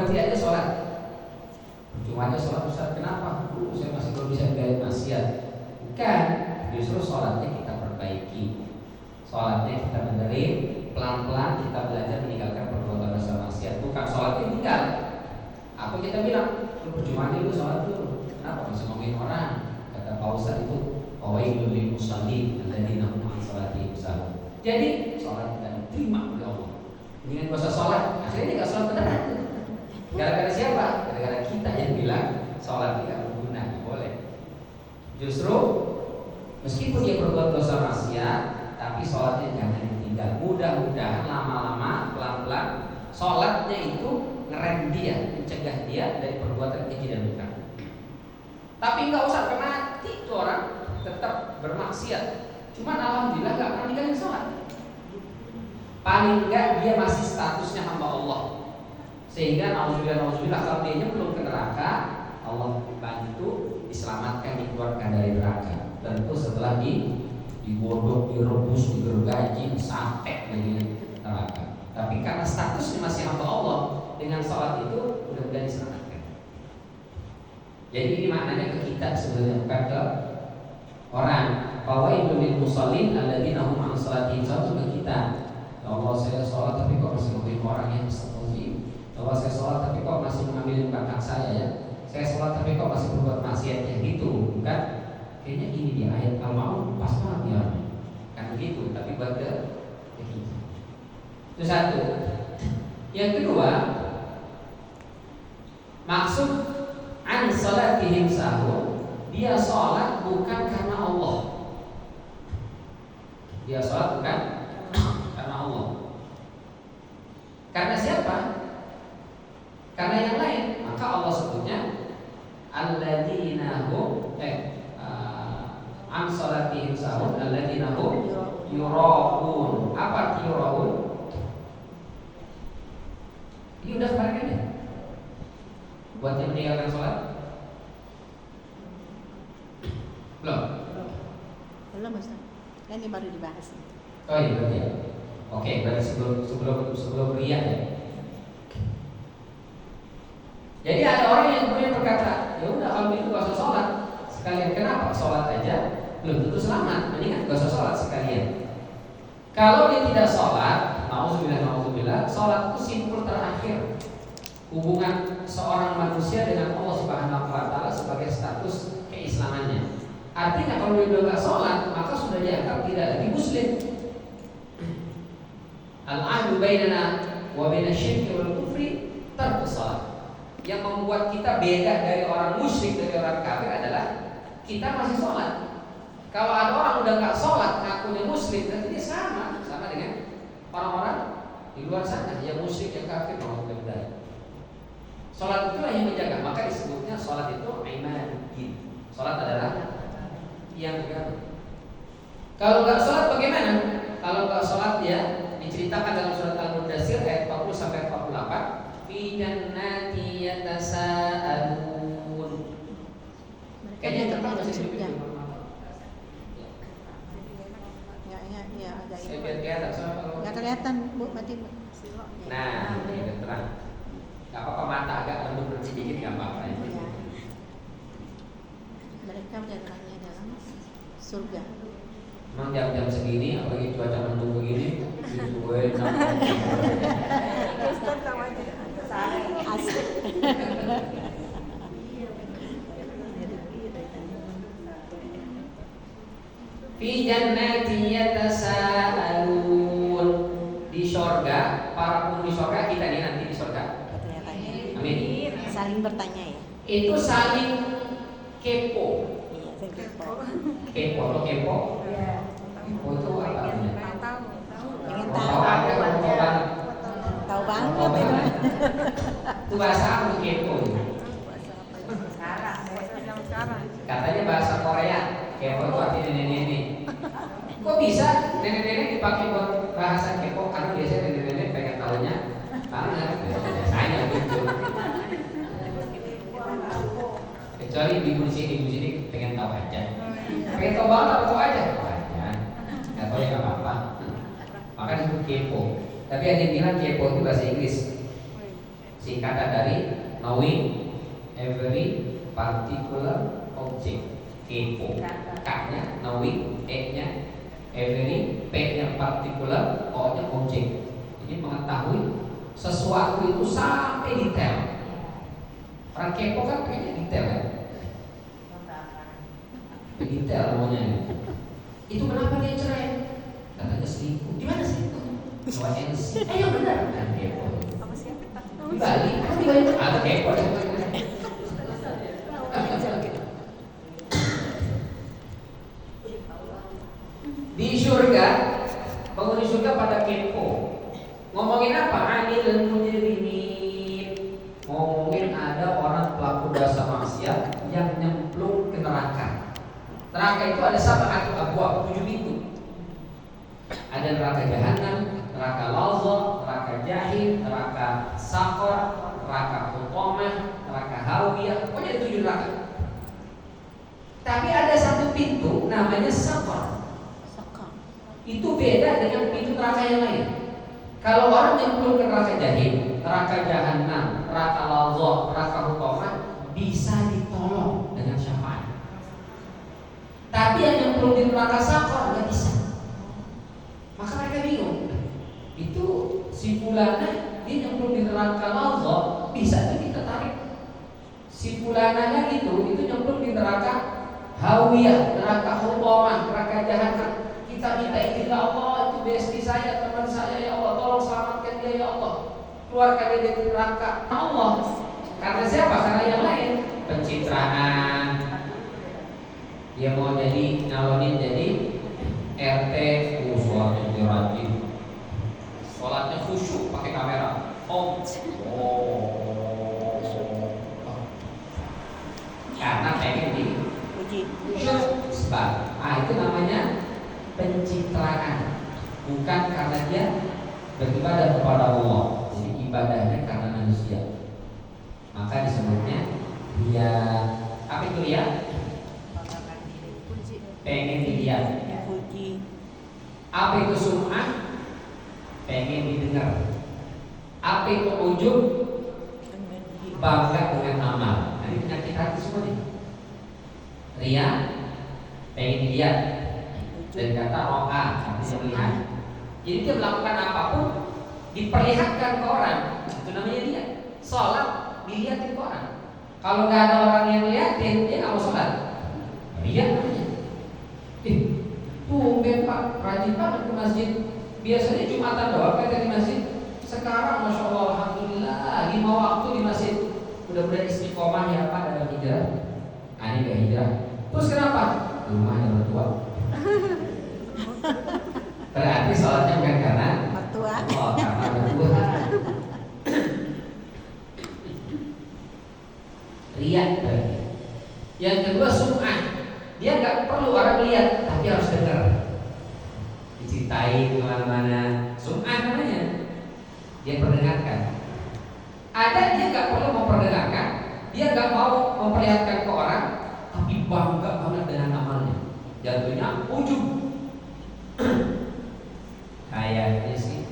berhenti aja sholat. Cuma aja sholat Ustaz, kenapa? Saya masih belum bisa gaya maksiat. Bukan, justru sholatnya kita perbaiki, sholatnya kita benerin, pelan-pelan kita belajar meninggalkan perbuatan dosa maksiat. Bukan sholatnya tinggal. Apa kita bilang? Lu percuma aja lu sholat dulu. Kenapa masih ngomongin orang? Kata Pak Ustaz itu, fawailul lil musallin alladzina hum an sholatihim sahun. Jadi sholat tidak diterima oleh Allah. Dengan dosa sholat, akhirnya dia nggak sholat beneran. Gara-gara siapa? Gara-gara kita yang bilang sholat tidak berguna, nggak boleh. Justru meskipun dia berbuat dosa maksiat, tapi sholatnya jangan ditinggal. Mudah-mudahan lama-lama, pelan-pelan, sholatnya itu ngerem dia, mencegah dia dari perbuatan keji dan bukan. Tapi nggak usah mati itu orang tetap bermaksiat. Cuman alhamdulillah nggak pernah ninggalin sholat. Paling enggak dia masih statusnya hamba Allah. Sehingga nauzubillah kalau dia belum ke neraka, Allah bantu diselamatkan, dikeluarkan dari neraka. Tentu setelah digodok, direbus, digergaji, sampai dari neraka. Tapi karena statusnya masih hamba Allah, dengan sholat itu mudah-mudahan diselamatkan. Jadi ini maknanya ke kita sebenarnya, bukan ke orang. Fawailul lil musallin alladzina hum an sholatihim sahun, ke kita. Ya Allah, saya sholat tapi kok masih ngomongin orang yang astagfirullah. Ya Allah, saya sholat tapi kok masih mengambil bakat saya ya. Saya sholat tapi kok masih berbuat maksiat ya gitu, bukan? Kayaknya ini dia ayat Al-Maun pas banget ya. Kan begitu, tapi buat ke kita. Itu satu. Yang kedua, maksud an salatihim sahun, dia sholat bukan karena Allah. Dia sholat bukan karena Allah. Karena siapa? Karena yang lain. Maka Allah sebutnya alladzina hum an salatihim sahun alladzina hum yura'un. Apa arti yura'un? Ini udah kemarin kan ya? Buat yang meninggalkan sholat? Belum? Belum Ustaz. Kan ini baru dibahas. Oh iya berarti ya. Oke, berarti sebelum riak ya. Jadi ada orang yang kemudian berkata, ya udah kalau gitu gak usah sholat sekalian. Kenapa? Sholat aja belum tentu selamat, mendingan gak usah sholat sekalian. Kalau dia tidak sholat, nauzubillah, sholat itu simpul terakhir hubungan seorang manusia dengan Allah Subhanahu wa Ta'ala sebagai status keislamannya. Artinya kalau dia tidak sholat, maka sudah dianggap tidak lagi muslim. Al-ahdu bainana wa baina syirki wal kufri tarkus sholat. Yang membuat kita beda dari orang musyrik, dari orang kafir adalah kita masih sholat. Kalau ada orang udah nggak sholat, ngakunya muslim, berarti dia sama dengan orang-orang di luar sana yang musyrik, yang kafir, orang-orang. Sholat itu yang menjaga, maka disebutnya sholat itu imanuddin. Sholat adalah yang agama. Kalau nggak sholat bagaimana? Kalau nggak sholat ya diceritakan dalam surat Al-Mudaththir ayat 40 sampai 48. Fi jannati yatasaalun. Kayaknya tepat masih surga. Ya, agak ini. Biar kelihatan soalnya kalau nggak kelihatan Bu, mati. Nah, ini terang. Gak apa-apa, mata agak lembut sedikit gak apa-apa ya. Mereka menjadikannya dalam surga. Memang jam-jam segini, apalagi cuaca mendung begini, gue Ustaz namanya asik. Fi jannati yatasaalun. Di surga, para penghuni surga, kita nih nanti di surga. Amin. Saling bertanya ya. Itu saling kepo. Iya, saling kepo. Kepo atau kepo? Iya. Kepo itu apa artinya? Ingin Tahu tahu. aja, tahu banget. Tahu banget itu. Itu bahasa apa tuh kepo? Katanya bahasa Korea. Kepo itu artinya nenek-nenek. Kok bisa nenek-nenek dipakai buat bahasa kepo? Karena biasanya nenek-nenek pengen tahunya banget. Biasanya gitu. Kecuali ibu di sini pengen tahu aja. Pengen tahu banget apa tahu aja? Tahu aja. Nggak tahu ya nggak apa-apa. Maka disebut kepo. Tapi ada yang bilang kepo itu bahasa Inggris. Singkatan dari knowing every particular object. Kepo. K-nya knowing, E-nya every, P-nya particular, O-nya object. Ini mengetahui sesuatu itu sampai detail. Orang kepo kan pengennya detail ya. Detail namanya. Itu kenapa dia cerai? Katanya selingkuh. Di mana selingkuh? ONC. Yang benar kan kepo. Di Bali. Di Bali ada kepo. Di surga, penghuni surga pada kepo. Ngomongin apa? Anil mujrimin. Ngomongin ada orang pelaku dosa maksiat yang nyemplung ke neraka. Neraka itu ada sab'atu abwab, 7 pintu. Ada neraka jahanam, neraka lazza, neraka jahim, neraka saqar, neraka hutamah, neraka hawiyah. Pokoknya ada 7 neraka. Tapi ada satu pintu namanya saqar. Itu beda dengan pintu neraka yang lain. Kalau orang nyemplung ke neraka jahim, neraka jahanam, neraka lazza, neraka hutamah, bisa ditolong dengan syafaat. Tapi yang nyemplung di neraka saqar nggak bisa. Maka mereka bingung. Itu si fulana dia nyemplung di neraka lazza, bisa tuh kita tarik. Si fulananya itu nyemplung di neraka hawiyah, neraka hutamah, neraka jahanam. Kita minta izin Allah, itu bestie saya, teman saya, ya Allah, tolong selamatkan dia ya Allah, keluarkan dia dari neraka Allah. Karena siapa? Karena yang lain. Pencitraan. Dia mau jadi nyalonin jadi RT, sholatnya rajin, sholatnya khusyuk pakai kamera. Karena pengen dipuji. Sebab, itu namanya pencitraan, bukan karena dia beribadah kepada Allah. Jadi ibadahnya karena manusia. Maka disebutnya dia apa itu dia? Pengen dilihat. Apa itu sum'ah? Pengen didengar. Apa itu ujub? Bangga dengan amal. Nah, ini penyakit hati semua nih. Ria, pengen dilihat. Dan kata ro'a, artinya melihat. Jadi dia melakukan apapun diperlihatkan ke orang. Itu namanya dia. Sholat dilihatin ke orang. Kalau nggak ada orang yang lihatin, dia nggak mau sholat. Lihat namanya. Tumben Pak, rajin banget ke masjid. Biasanya Jumatan doang kita di masjid. Sekarang Masya Allah, Alhamdulillah 5 waktu di masjid. Mudah-mudahan istiqomah ya Pak dalam hijrah. Ini gak hijrah. Terus kenapa? Rumahnya mertua. Berarti sholatnya bukan karena mertua. Oh, karena mertua. Lihat berarti. Yang kedua sum'ah. Dia nggak perlu orang lihat, tapi harus dengar. Diceritain kemana-mana. Sum'ah namanya. Dia perdengarkan. Ada dia nggak perlu memperdengarkan, dia nggak mau memperlihatkan ke orang, tapi bangga banget dengan amalnya. Jatuhnya ujub. Kayaknya sih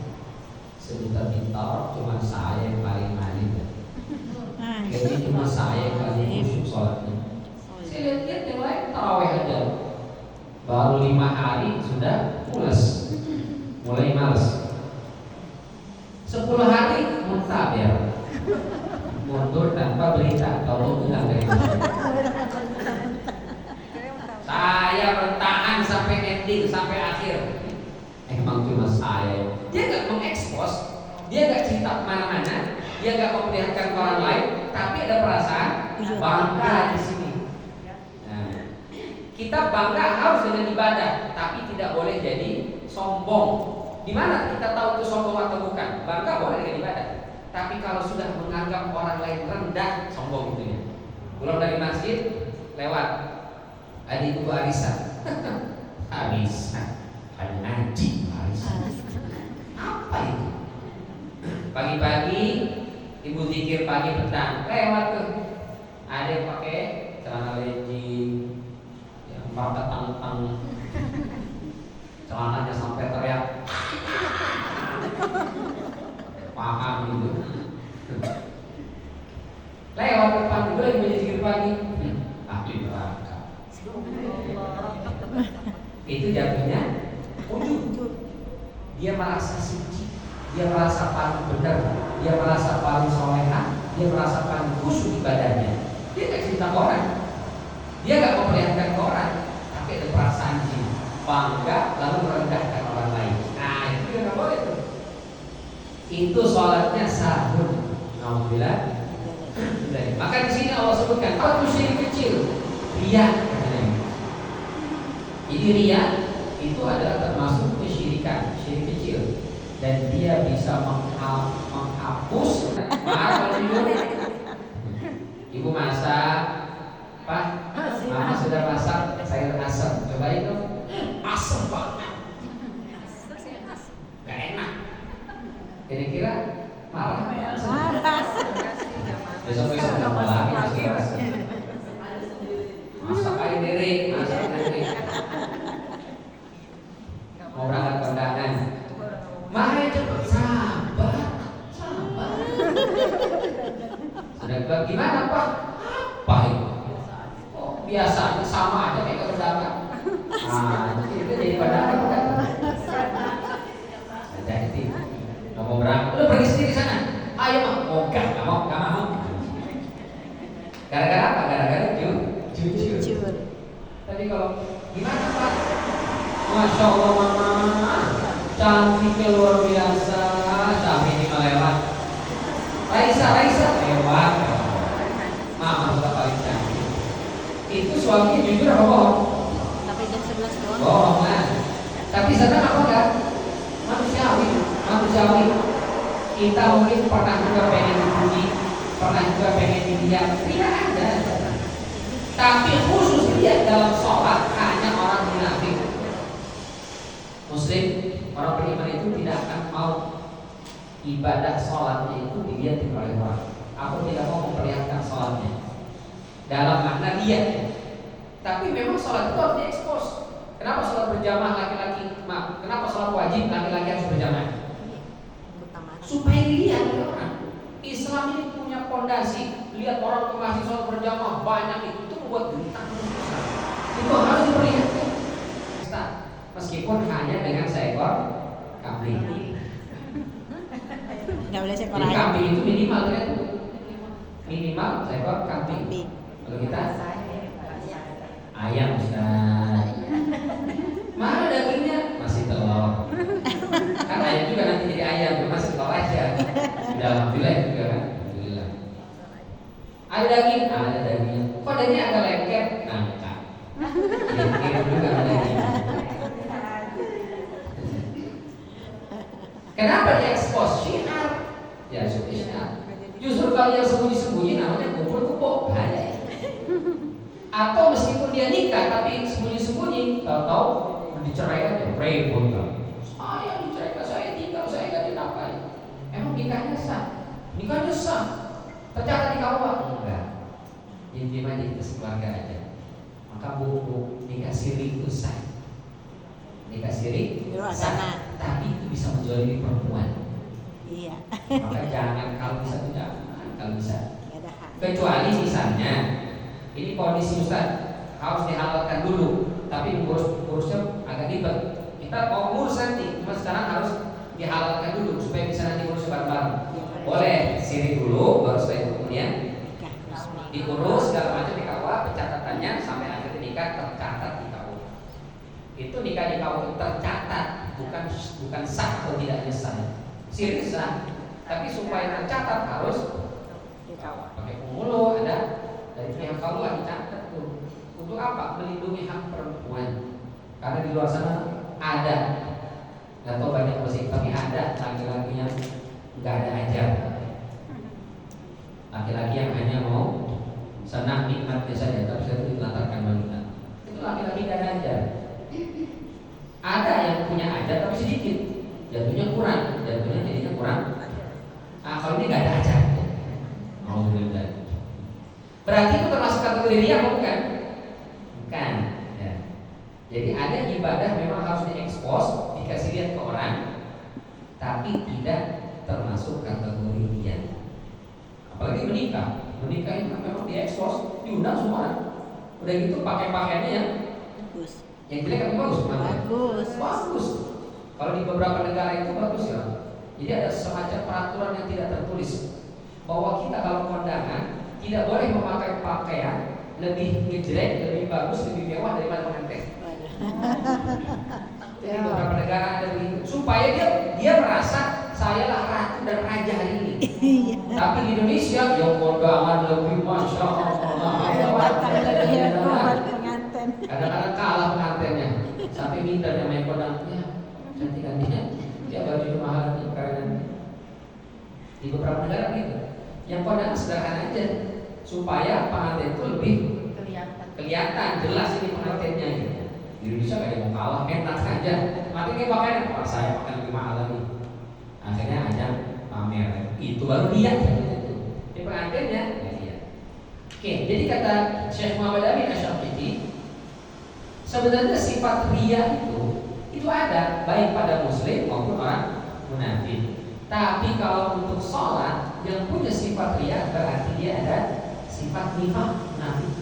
sejuta bintang cuma saya yang paling maling. Kayaknya cuma saya yang paling khusyuk sholatnya. Saya lihat yang lain tarawih aja baru 5 hari sudah pulas, mulai males. 10 hari muntaber, mundur tanpa berita, tahu bilang dari saya bertahan sampai ending, sampai akhir. Emang cuma saya. Dia nggak mengekspos, dia nggak cerita kemana-mana, dia nggak memperlihatkan ke orang lain, tapi ada perasaan bangga di sini. Kita bangga harus dengan ibadah, tapi tidak boleh jadi sombong. Di mana kita tahu itu sombong atau bukan? Bangga boleh dengan ibadah, tapi kalau sudah menganggap orang lain rendah, sombong itu ya. Pulang dari masjid, lewat adik ibu arisan, arisan, ada ngaji arisan. Apa itu? Pagi-pagi ibu zikir pagi petang, lewat tuh. Ada yang pakai celana legging, tang-tang, celananya sampai teriak, paham gitu. lewat depan juga lagi baca zikir pagi. Ahli neraka. Itu jatuhnya ujub. Dia merasa suci, dia merasa paling benar, dia merasa paling soleha, dia merasa paling khusyuk ibadahnya. Dia gak cerita ke orang, dia gak memperlihatkan ke orang, tapi ada perasaan sih bangga lalu merendahkan orang lain. Nah itu juga gak boleh tuh. Itu sholatnya sahun. Alhamdulillah. Maka di sini Allah sebutkan apa tuh syirik kecil, riya. Jadi riya itu adalah termasuk kesyirikan, syirik kecil, dan dia bisa menghapus. Maaf kalau ibu masak, Pak, mama sudah masak sayur asam, cobain dong. Asam banget, gak enak. Kira-kira marah? Besok-besok nggak mau lagi masak air diri, masak diri. Mau berangkat kondangan, mari cepet, sabar. Sudah gimana Pak? Apa itu? Oh biasa, sama aja kayak kondangan. Nah, itu jadi kondangan bukan? Jadi mau berangkat, udah pergi sendiri sana. Ayo mak, nggak mau. Gara-gara apa? Gara-gara jujur. Tapi kalau gimana Pak? Masya Allah mama, cantiknya luar biasa. Tapi ini melewat. Raisa lewat. Mama sudah paling cantik. Itu suaminya jujur apa bohong? Sampai jam 11 doang. Bohong kan? Tapi sedang apa enggak? Manusiawi. Kita mungkin pernah juga pengen dipuji, pernah juga pengen dilihat. Tidak ada. Tapi khusus lihat dalam sholat hanya orang munafik. Muslim, orang beriman itu tidak akan mau ibadah sholatnya itu dilihat oleh orang. Aku tidak mau memperlihatkan sholatnya dalam makna dia. Tapi memang sholat itu harus diekspos. Kenapa sholat berjamaah laki-laki? Kenapa sholat wajib laki-laki harus berjamaah? Supaya dilihat oleh orang. Islam ini punya fondasi. Lihat orang ke masjid sholat berjamaah banyak itu membuat gentang. Itu harus diperlihatkan. Meskipun hanya dengan seekor kambing. Nggak boleh seekor Jadi ayam. kambing itu minimal kan? Minimal seekor kambing. Kalau kita ayam Ustaz. Mana dagingnya? Masih telur. Kan ayam juga nanti jadi ayam, masih telur aja. Sudah alhamdulillah juga kan? Alhamdulillah. Ada daging? Ada dagingnya. Kok dagingnya agak lengket? Nangka. Kirim juga ada daging. Kenapa diekspos? Syiar. Ya syiar. Justru kalau yang sembunyi-sembunyi namanya kumpul kebo, bahaya. Atau meskipun dia nikah tapi sembunyi-sembunyi, tahu-tahu dicerai aja, repot kan? Saya dicerai, saya tinggal, saya nggak dinafkahi. Emang nikahnya sah? Nikahnya sah. Tercatat di KUA? Enggak. Intim aja kita sekeluarga aja. Maka buku nikah siri itu sah. Nikah siri sah, tapi itu bisa menjolimi perempuan. Iya. Maka jangan, kalau bisa tuh jangan, kalau bisa. Kecuali misalnya ini kondisi Ustaz harus dihalalkan dulu, tapi urusnya agak ribet. Kita mau ngurus nanti, cuma sekarang harus dihalalkan dulu supaya bisa nanti urus bareng-bareng. Boleh siri dulu, baru setelah itu kemudian diurus segala macam di KUA, pencatatannya sampai akhirnya nikah tercatat di KUA. Itu nikah di KUA itu tercatat, bukan sah atau tidaknya sah. Siri sah, tapi supaya tercatat harus pakai pemuluh, ada dari pihak KUA dicatat tuh. Untuk apa? Melindungi hak perempuan. Karena di luar sana ada, nggak tahu banyak musik, tapi ada laki-laki yang nggak ada ajar. Laki-laki yang hanya mau senang nikmatnya saja, tapi saya itu dilantarkan wanita. Itu laki-laki nggak ada ajar. Ada yang punya ajar tapi sedikit, jatuhnya jadinya kurang. Nah kalau ini nggak ada ajar, alhamdulillah. Berarti itu termasuk kategori riya apa bukan? Bukan. Ya. Jadi ada ibadah memang harus diekspos, dikasih lihat ke orang, tapi tidak termasuk kategori riya. Apa apalagi menikah ini memang diekspos, diundang semua. Udah gitu pakai pakaiannya yang jelek atau bagus? Bagus. Kalau di beberapa negara itu bagus ya. Jadi ada semacam peraturan yang tidak tertulis bahwa kita kalau kondangan tidak boleh memakai pakaian lebih jelek, lebih bagus, lebih mewah daripada pengantin. Jadi beberapa negara ada begitu supaya dia merasa saya lah ratu dan raja hari ini. Tapi di Indonesia yang kondangan lebih masya Allah. Kadang-kadang kalah pengantinnya sampai minta yang main kondangnya cantikan dia baju mahal nih karena di beberapa negara gitu. Yang kondangan sederhana aja supaya pengantin itu lebih kelihatan jelas ini pengantinnya. Di Indonesia gak ada yang mau kalah, enak saja. Mati dia pakai apa? Saya pakai lebih mahal lagi. Akhirnya aja pamer. Itu baru lihat itu. Di pengantinnya ya lihat. Oke, jadi kata Syekh Muhammad Amin Asy-Syafi'i, sebenarnya sifat riya itu ada baik pada muslim maupun orang munafik. Tapi kalau untuk sholat yang punya sifat riya berarti dia ada sifat nifaq munafik.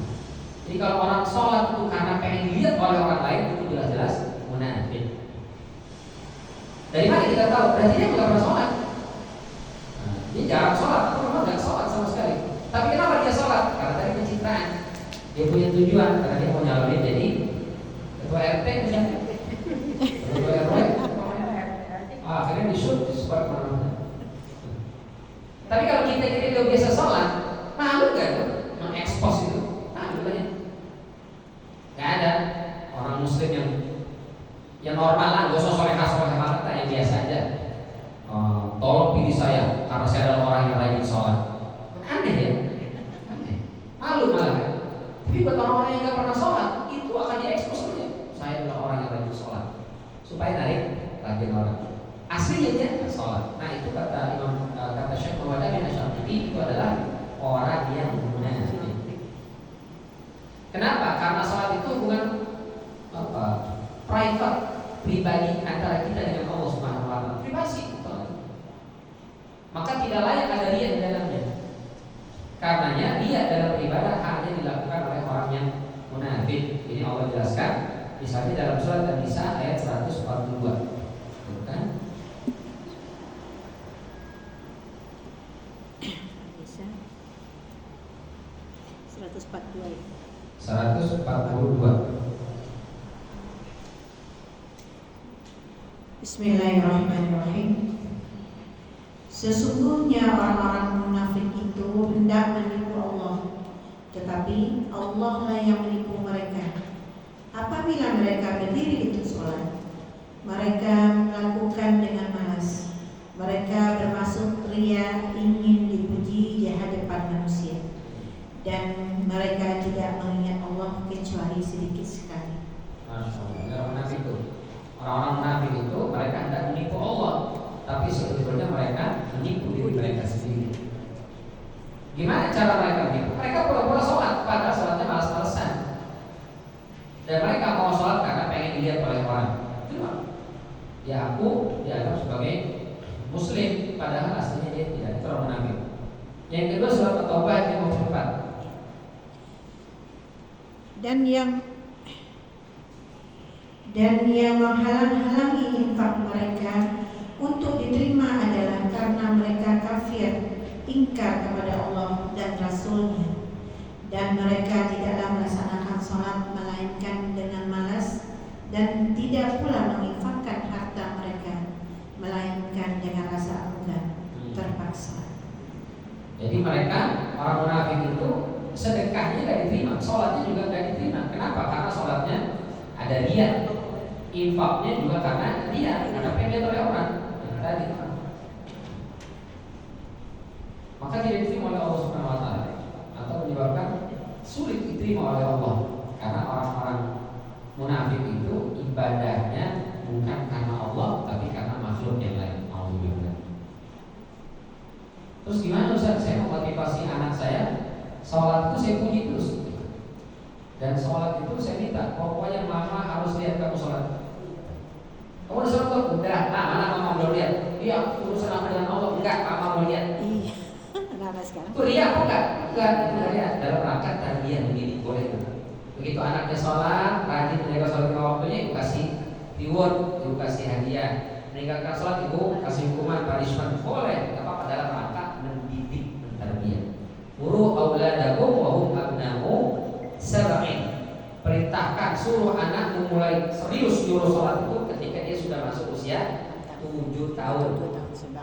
Jadi kalau orang sholat itu karena pengen dilihat oleh orang lain itu jelas-jelas munafik. Dari mana kita tahu? Berarti dia bukan pernah sholat. Dia jarang sholat atau memang nggak sholat sama sekali. Tapi kenapa dia sholat? Karena tadi pencitraan. Dia punya tujuan karena dia mau nyalonin jadi ketua RT misalnya, ketua RW. Akhirnya di-shoot di sebar kemana-mana. Tapi kalau kita udah biasa sholat, malu nggak tuh mengekspos itu? Gak ada orang muslim yang normal lah, gak usah solehah banget, yang biasa aja. Tolong pilih saya karena saya adalah orang yang rajin sholat. Aneh ya, aneh. Malu malah kan. Tapi buat orang-orang yang gak pernah sholat itu akan diekspos saja. Saya adalah orang yang rajin sholat supaya narik rajin orang. Aslinya dia sholat. Nah itu kata Syekh Muhammad Amin Asy-Syafi'i itu adalah orang yang munafik. Kenapa? Karena sholat itu bukan private, pribadi antara kita dengan Allah Subhanahu wa taala. Privasi. Maka tidak layak ada riya di dalamnya. Karenanya riya dalam ibadah hanya dilakukan oleh orang yang munafik. Ini Allah jelaskan misalnya dalam surat An-Nisa ayat 142. Bukan? Bisa 142. 142. Bismillahirrahmanirrahim. Sesungguhnya orang-orang munafik itu hendak menipu Allah, tetapi Allah lah yang menipu mereka. Apabila mereka berdiri untuk sholat, mereka melakukan dengan malas. Mereka bermaksud ria, ingin dipuji di hadapan manusia, dan mereka tidak mengingat Allah kecuali sedikit sekali. Masya Allah. Orang-orang munafik itu mereka hendak menipu Allah, tapi sebetulnya mereka menipu diri mereka sendiri. Gimana cara mereka menipu? Mereka pura-pura sholat, padahal sholatnya malas-malesan. Dan mereka mau sholat karena pengen dilihat oleh orang. Ya aku dianggap sebagai muslim, padahal aslinya dia tidak, itu orang munafik. Yang kedua surat At-Taubah ayat 54. Dan yang menghalang-halangi infak mereka untuk diterima adalah karena mereka kafir, ingkar kepada Allah dan Rasul-Nya, dan mereka tidaklah melaksanakan sholat melainkan dengan malas, dan tidak pula menginfakkan harta mereka melainkan dengan rasa enggan terpaksa. Jadi mereka orang munafik itu sedekahnya tidak diterima, sholatnya juga tidak diterima. Kenapa? Karena sholatnya ada riya, infaknya juga karena riya, karena pengen oleh orang. Tadi. Maka tidak diterima oleh Allah Subhanahu wa taala atau menyebabkan sulit diterima oleh Allah karena orang-orang munafik itu ibadahnya bukan karena Allah tapi karena makhluk yang lain. Alhamdulillah. Terus gimana Ustaz? Saya memotivasi anak saya sholat itu saya puji terus. Dan sholat itu saya minta pokoknya mama harus lihat kamu sholat. Kamu udah sholat tuh? Udah. Nah, mana mama belum lihat? Iya, urusan apa dengan Allah? Enggak, mama mau lihat. Iya. Anak-anak sekarang. Itu ria apa enggak? Enggak, itu ria dalam rangka tarbiyah begini boleh. Begitu anaknya sholat, rajin menjaga sholat lima waktunya, ibu kasih reward, ibu kasih hadiah. Meninggalkan sholat, ibu kasih hukuman, punishment, boleh. Tidak apa-apa dalam rangka mendidik, mentarbiyah. Muru auladakum wa hum abna'u sab'in. Perintahkan suruh anak memulai serius nyuruh sholat itu ketika dia sudah masuk usia 7 tahun.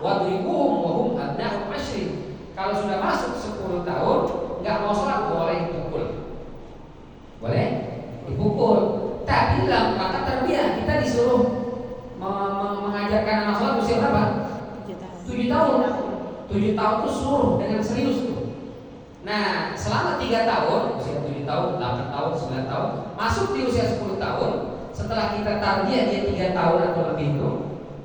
Wadribuhum wa hum abna'u 10. Kalau sudah masuk 10 tahun nggak mau sholat boleh dipukul. Boleh dipukul. Tapi dalam rangka tarbiyah kita disuruh mengajarkan anak sholat usia berapa? 7 tahun. 7 tahun itu suruh dengan serius tuh. Nah, selama 3 tahun, usia 7 tahun, 8 tahun, 9 tahun, masuk di usia 10 tahun, setelah kita tarbiyah dia 3 tahun atau lebih itu,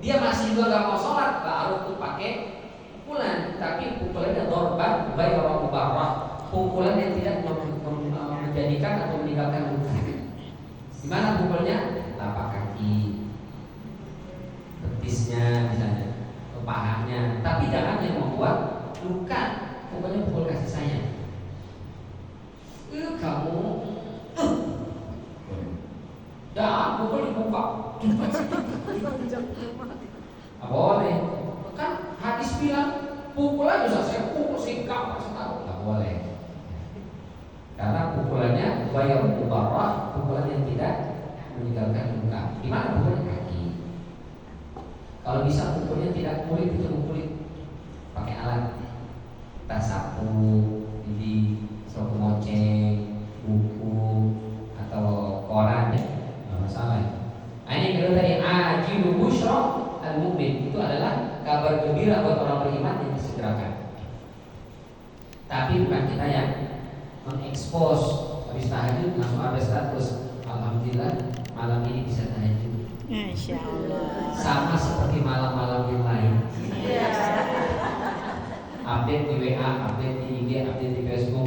dia masih juga nggak mau sholat, baru tuh pakai pukulan. Tapi pukulannya dorban, ghairu mubarrah, pukulan yang tidak menjadikan atau meninggalkan luka. Gimana pukulnya? Tapak kaki, betisnya misalnya, pahanya. Tapi jangan yang membuat luka. Pokoknya pukul kasih sayang. Kamu dah pukul di muka. Boleh. Kan hadis bilang pukul aja saya pukul sikap sekali. Nggak boleh. Karena pukulannya ghairu mubarrah, pukulan yang tidak meninggalkan luka. Gimana pukulnya? Kaki. Kalau bisa pukulnya tidak kulit, itu kulit pakai alat. Kita sapu, jadi sapu moceng, buku atau koran ya, nggak masalah. Nah, ini kedua tadi ajilu busyra al-mu'min, itu adalah kabar gembira buat orang beriman yang disegerakan. Tapi bukan kita yang mengekspos habis tahajud langsung ada status alhamdulillah malam ini bisa tahajud. Masya Allah. Sama seperti malam-malam yang lain. Update di WA, update di IG, update di Facebook,